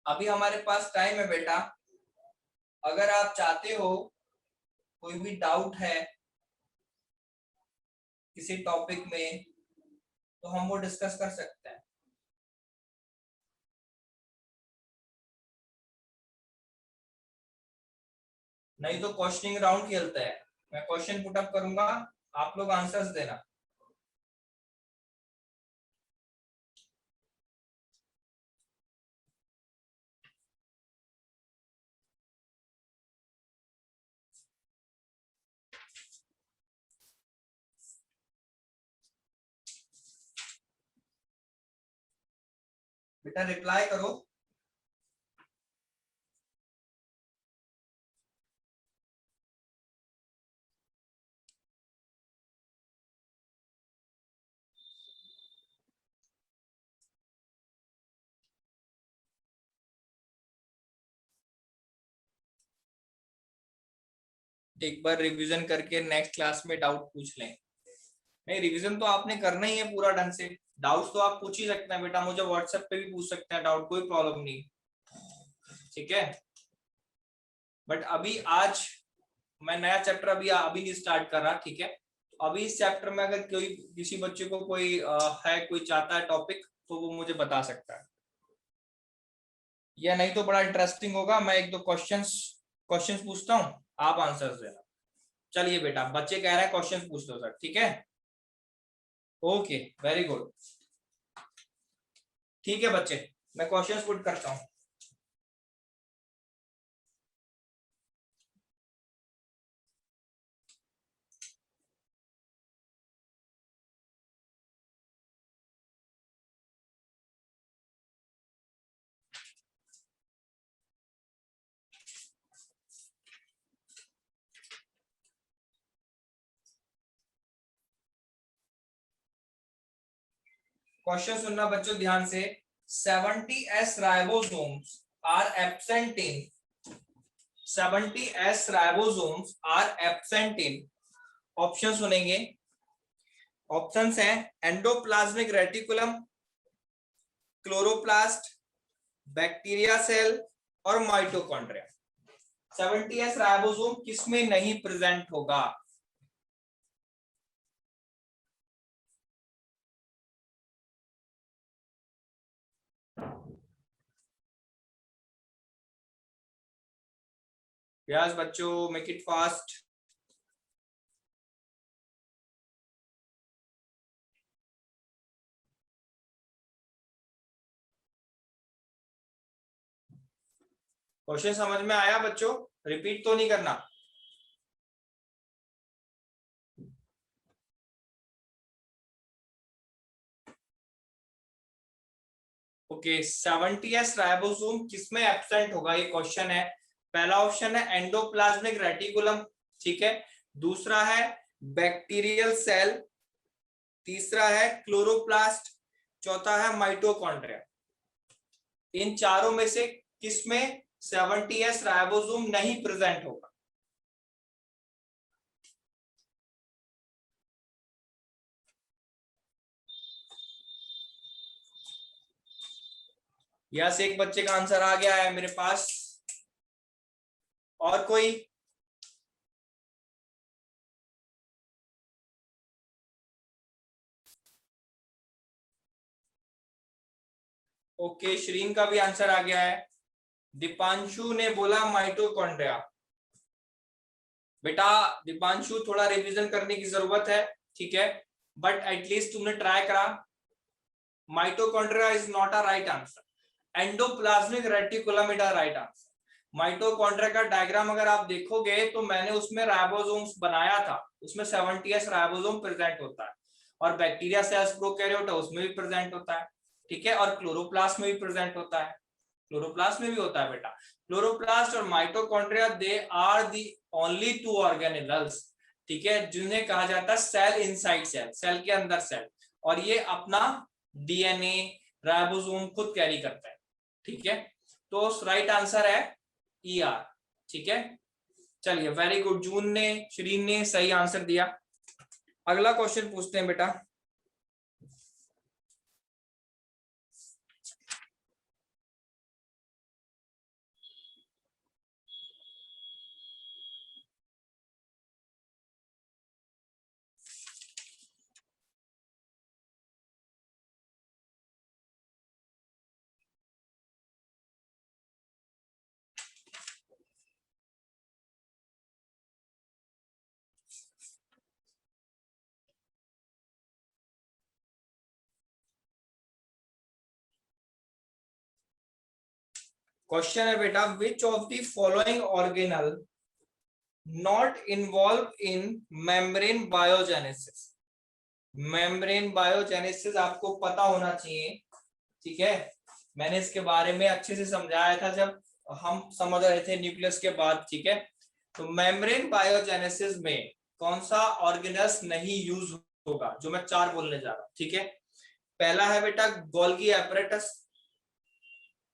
अभी हमारे पास टाइम है बेटा, अगर आप चाहते हो, कोई भी डाउट है किसी टॉपिक में, तो हम वो डिस्कस कर सकते हैं। नहीं तो क्वेश्चनिंग राउंड खेलते हैं, मैं क्वेश्चन पुट अप करूंगा, आप लोग आंसर्स देना। बेटा रिप्लाई करो। एक बार रिवीजन करके नेक्स्ट क्लास में डाउट पूछ लें। नहीं, रिवीजन तो आपने करना ही है पूरा ढंग से। डाउट्स तो आप पूछ ही सकते हैं बेटा, मुझे व्हाट्सएप पे भी पूछ सकते हैं डाउट, कोई प्रॉब्लम नहीं। ठीक है, बट अभी आज मैं नया चैप्टर अभी नहीं स्टार्ट कर रहा। ठीक है, अभी इस चैप्टर में अगर कोई किसी बच्चे को कोई है, कोई चाहता है टॉपिक, तो वो मुझे बता सकता है, या नहीं तो बड़ा इंटरेस्टिंग होगा, मैं एक दो क्वेश्चंस पूछता हूँ, आप आंसर्स देना। चलिए बेटा, बच्चे कह रहे हैं क्वेश्चंस पूछ दो सर। ठीक है, ओके, वेरी गुड। ठीक है बच्चे, मैं क्वेश्चंस पुट करता हूँ। क्वेश्चन सुनना बच्चों ध्यान से। 70S ribosomes are absent in 70S ribosomes are absent in, option सुनेंगे। ऑप्शंस हैं endoplasmic reticulum, chloroplast, bacteria cell और माइटोकॉन्ड्रिया। 70s राइबोसोम किसमें नहीं प्रेजेंट होगा? यस बच्चों, मेक इट फास्ट। क्वेश्चन समझ में आया बच्चों? रिपीट तो नहीं करना। ओके, 70s राइबोसोम किसमें एब्सेंट होगा, ये क्वेश्चन है। पहला ऑप्शन है एंडोप्लाज्मिक रेटिकुलम, ठीक है। दूसरा है बैक्टीरियल सेल, तीसरा है क्लोरोप्लास्ट, चौथा है माइटोकॉन्ड्रिया। इन चारों में से किसमें 70s राइबोसोम नहीं प्रेजेंट होगा? यस, एक बच्चे का आंसर आ गया है मेरे पास। और कोई? ओके, श्रीन का भी आंसर आ गया है। दीपांशु ने बोला माइटोकॉन्ड्रिया। बेटा दीपांशु, थोड़ा रिवीजन करने की जरूरत है, ठीक है, बट एटलीस्ट तुमने ट्राई करा। Mitochondria is not a right answer. Endoplasmic reticulum is a right answer. Mitochondria का डायग्राम अगर आप देखोगे तो मैंने उसमें राइबोसोम्स बनाया था, उसमें 70s राइबोसोम प्रेजेंट होता है, और बैक्टीरिया सेल्स प्रोकैरियोट है उसमें भी प्रेजेंट होता है, ठीक है, और क्लोरोप्लास्ट में भी प्रेजेंट होता है। क्लोरोप्लास्ट में भी होता है बेटा। क्लोरोप्लास्ट और mitochondria they are the only two organelles, ठीक है, जिन्हें कहा जाता है सेल इनसाइड सेल, सेल के अंदर सेल, और ये अपना डीएनए राइबोसोम खुद कैरी करता है, ठीक है। तो राइट आंसर है ER, ठीक है। चलिए, वेरी गुड, जून ने, श्रीन ने सही आंसर दिया। अगला क्वेश्चन पूछते हैं बेटा। क्वेश्चन है बेटा, which of the following organelle not involve in membrane biogenesis? Membrane biogenesis आपको पता होना चाहिए, ठीक है। मैंने इसके बारे में अच्छे से समझाया था जब हम समझ रहे थे न्यूक्लियस के बाद, ठीक है। तो मेम्ब्रेन बायोजेनेसिस में कौन सा ऑर्गेनल्स नहीं यूज होगा, जो मैं 4 बोलने जा रहा हूं, ठीक है। पहला है बेटा गोल्गी एपरेटस,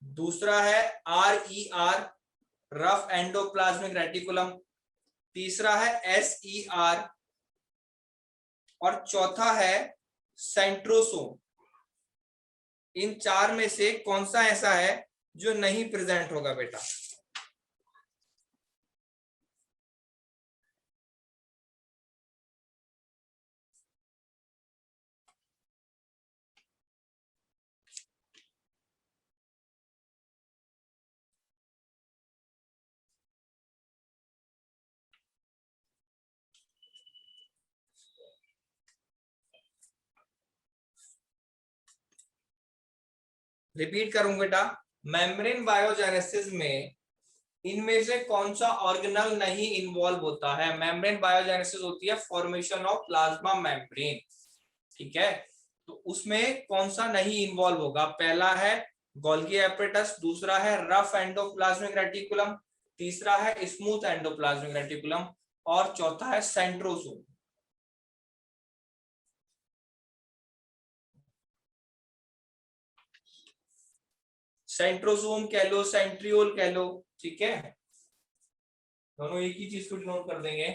दूसरा है RER, रफ एंडोप्लाज्मिक रेटिकुलम, तीसरा है SER, और चौथा है सेंट्रोसोम। इन 4 में से कौन सा ऐसा है जो नहीं प्रेजेंट होगा बेटा? रिपीट करूं बेटा, मेम्ब्रेन बायोजेनेसिस में इनमें से कौन सा ऑर्गेनल नहीं इन्वॉल्व होता है? मेम्ब्रेन बायोजेनेसिस होती है फॉर्मेशन ऑफ प्लाज्मा मेम्ब्रेन, ठीक है। तो उसमें कौन सा नहीं इन्वॉल्व होगा? पहला है गोल्गी एपरेटस, दूसरा है रफ एंडोप्लाज्मिक रेटिकुलम, तीसरा है स्मूथ एंडोप्लाज्मिक रेटिकुलम, और चौथा है सेंट्रोसोम। सेंट्रोसोम कह लो, सेंट्रियोल कह लो, ठीक है, दोनों एक ही चीज को डिनोट कर देंगे।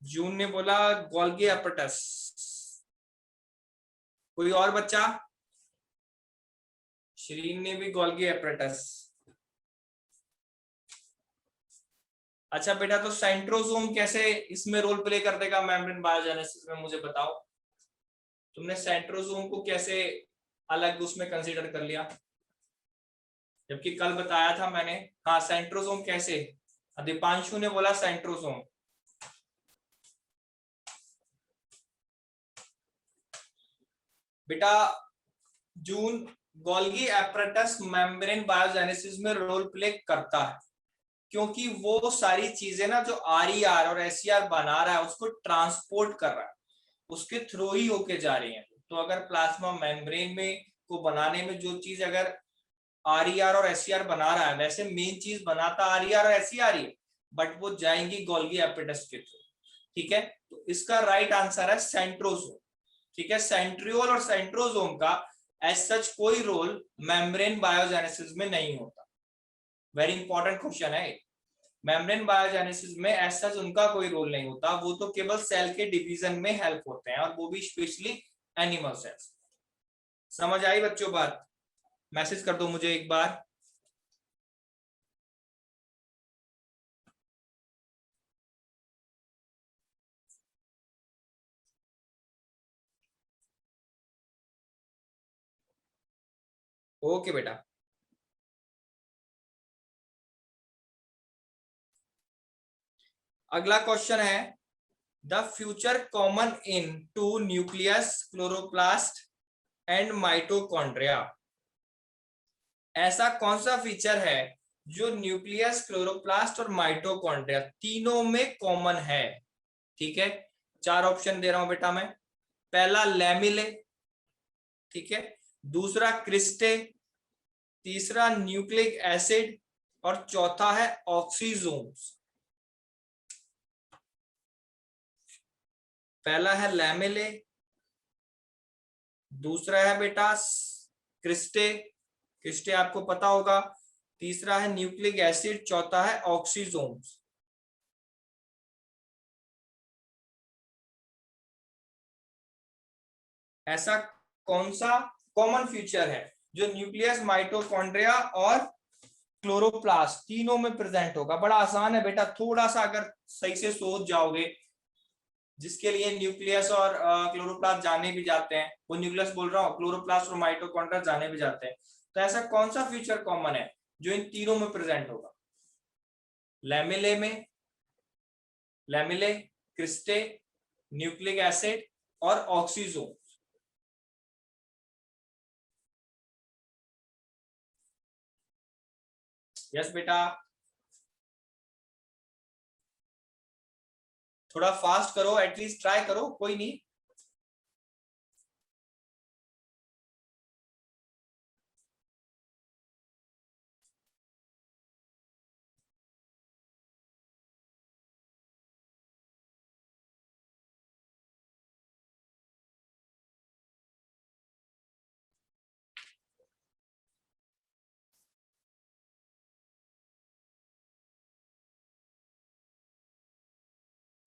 जून ने बोला गोल्गी एपरेटस। कोई और बच्चा? श्रीन ने भी गोल्गी एपरेटस। अच्छा बेटा, तो सेंट्रोसोम कैसे इसमें रोल प्ले कर देगा मेम्ब्रेन बायोजेनेसिस में, मुझे बताओ। तुमने सेंट्रोसोम को कैसे अलग उसमें कंसीडर कर लिया, जबकि कल बताया था मैंने। हाँ, सेंट्रोसोम कैसे, दीपांशु ने बोला सेंट्रोसोम। बेटा जून, गोल्गी एपरेटस मेम्ब्रेन बायोजेनेसिस में रोल प्ले करता है, क्योंकि वो सारी चीजें ना जो आरईआर और एसईआर बना रहा है उसको ट्रांसपोर्ट कर रहा है, उसके थ्रू ही होके जा रही है। तो अगर प्लाज्मा मेम्ब्रेन में को बनाने में जो चीज अगर आरईआर और एसईआर बना रहा है, वैसे मेन चीज बनाता आरईआर और एसईआर ही, बट वो जाएंगी गोल्गी एपरेटस के थ्रू। ठीक है, तो इसका राइट आंसर है सेंट्रोसोम। ठीक है, सेंट्रियोल और सेंट्रोसोम का एज सच कोई रोल मेम्ब्रेन बायोजेनेसिस में नहीं होता। वेरी इंपॉर्टेंट क्वेश्चन है। मेम्ब्रेन बायोजेनेसिस में एज सच उनका कोई रोल नहीं होता, वो तो केवल सेल के डिवीजन में हेल्प होते हैं, और वो भी स्पेशली एनिमल सेल्स। समझ आई बच्चों बात? मैसेज कर दो मुझे एक बार। ओके बेटा। अगला क्वेश्चन है, the feature common in to nucleus, chloroplast and mitochondria. ऐसा कौन सा फीचर है जो न्यूक्लियस, क्लोरोप्लास्ट और माइटोकॉन्ड्रिया तीनों में कॉमन है? ठीक है, 4 ऑप्शन दे रहा हूं बेटा मैं। पहला लैमिले, ठीक है, दूसरा क्रिस्टे, तीसरा न्यूक्लिक एसिड, और चौथा है ऑक्सीजोम्स। पहला है लैमेले, दूसरा है बेटा क्रिस्टे, क्रिस्टे आपको पता होगा, तीसरा है न्यूक्लिक एसिड, चौथा है ऑक्सीजोम्स। ऐसा कौन सा कॉमन फीचर है जो न्यूक्लियस, माइटोकॉन्ड्रिया और क्लोरोप्लास्ट तीनों में प्रेजेंट होगा? बड़ा आसान है बेटा, थोड़ा सा अगर सही से सोच जाओगे, जिसके लिए न्यूक्लियस और क्लोरोप्लास्ट जाने भी जाते हैं, वो न्यूक्लियस बोल रहा हूँ, क्लोरोप्लास्ट और माइटोकॉन्ड्रिया जाने भी जाते हैं। तो ऐसा कौन सा फीचर कॉमन है जो इन तीनों में प्रेजेंट होगा? लैमिले में, लैमिले, क्रिस्टे, न्यूक्लिक एसिड और ऑक्सीजोम। यस बेटा, थोड़ा फास्ट करो, एटलीस्ट ट्राई करो, कोई नहीं।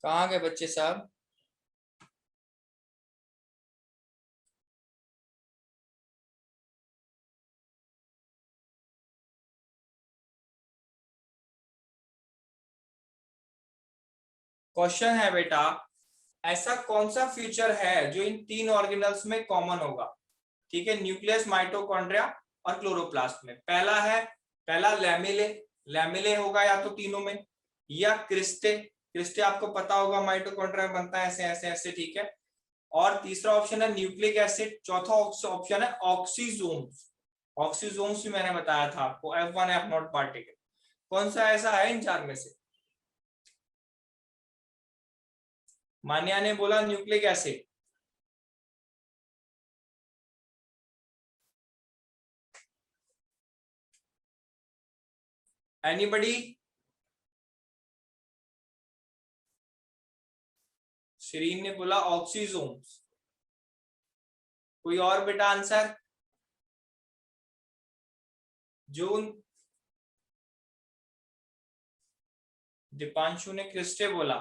कहाँ गए बच्चे साहब? क्वेश्चन है बेटा, ऐसा कौन सा फीचर है जो इन तीन ऑर्गेनल्स में कॉमन होगा? ठीक है, न्यूक्लियस, माइटोकॉन्ड्रिया और क्लोरोप्लास्ट में। पहला है, पहला लैमिले, लैमिले होगा या तो तीनों में, या क्रिस्टे, क्रिस्टे आपको पता होगा माइटोकॉन्ड्रिया में बनता है ऐसे ऐसे ऐसे, ठीक है। और तीसरा ऑप्शन है न्यूक्लिक एसिड, चौथा ऑप्शन है ऑक्सीजोम्स। ऑक्सीजोम्स भी मैंने बताया था आपको, F1 F0 पार्टिकल। कौन सा ऐसा है इन चार में से? मान्या ने बोला न्यूक्लिक एसिड। एनीबडी? शरीन ने बोला ऑक्सीजोम्स। कोई और बेटा आंसर? जून? दीपांशु ने क्रिस्टे बोला,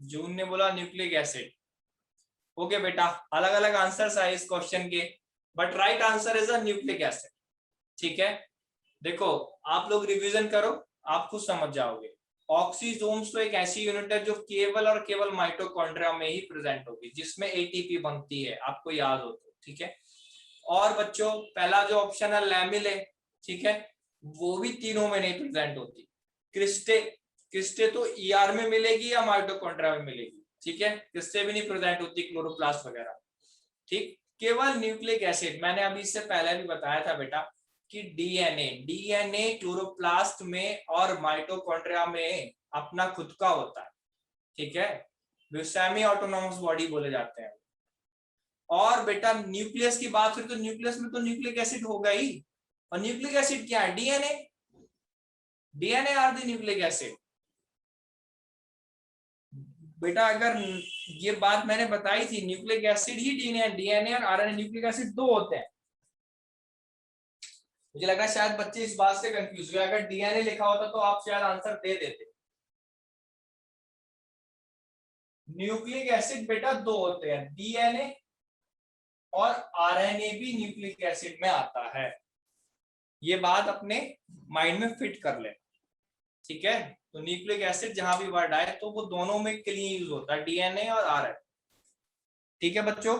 जून ने बोला न्यूक्लिक एसिड। ओके बेटा, अलग अलग आंसर्स आए इस क्वेश्चन के, but right answer is a nucleic acid. ठीक है, देखो आप लोग रिवीजन करो, आप खुद समझ जाओगे। ऑक्सीजोम्स तो एक ऐसी यूनिट है जो केवल और केवल माइटोकॉन्ड्रिया में ही प्रेजेंट होगी, जिसमें एटीपी बनती है, आपको याद हो तो। ठीक है, और बच्चों पहला जो ऑप्शन है लैमिले, ठीक है, वो भी तीनों में नहीं प्रेजेंट होती। क्रिस्टे, क्रिस्टे तो ईआर में मिलेगी या माइटोकॉन्ड्रिया में मिलेगी। ठीक है, क्रिस्टे भी नहीं प्रेजेंट होती, क्लोरोप्लास्ट वगैरह। ठीक, केवल न्यूक्लिक एसिड, मैंने अभी इससे पहले भी बताया था बेटा कि डीएनए क्लोरोप्लास्ट में और माइटोकॉन्ड्रिया में अपना खुद का होता है। ठीक है, सेमी ऑटोनॉमस बॉडी बोले जाते हैं। और बेटा न्यूक्लियस की बात करें तो न्यूक्लियस में तो न्यूक्लिक एसिड होगा ही, और न्यूक्लिक एसिड क्या है? DNA. DNA are the nucleic acid. बेटा अगर ये बात मैंने बताई थी, न्यूक्लिक एसिड ही डीएनए और आरएनए, न्यूक्लिक एसिड दो होते हैं। मुझे लगा शायद बच्चे इस बात से कंफ्यूज हुए, अगर डीएनए लिखा होता तो आप शायद आंसर दे देते। न्यूक्लिक एसिड बेटा दो होते हैं, डीएनए और आरएनए भी न्यूक्लिक एसिड में आता है। ये बात अपने माइंड में फिट कर ले। ठीक है, तो न्यूक्लिक एसिड जहां भी वर्ड आए तो वो दोनों में के लिए यूज होता है, डीएनए और आरएनए। ठीक है बच्चों,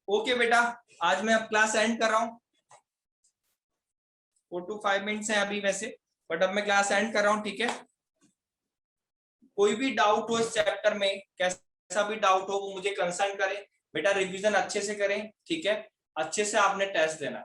ओके बेटा, आज मैं अब क्लास एंड कर रहा हूं। 4 to 5 मिनट्स है अभी वैसे, बट अब मैं क्लास एंड कर रहा हूं। ठीक है, कोई भी डाउट हो इस चैप्टर में, कैसा भी डाउट हो वो मुझे कंसर्न करें। बेटा रिवीजन अच्छे से करें, ठीक है, अच्छे से आपने टेस्ट देना।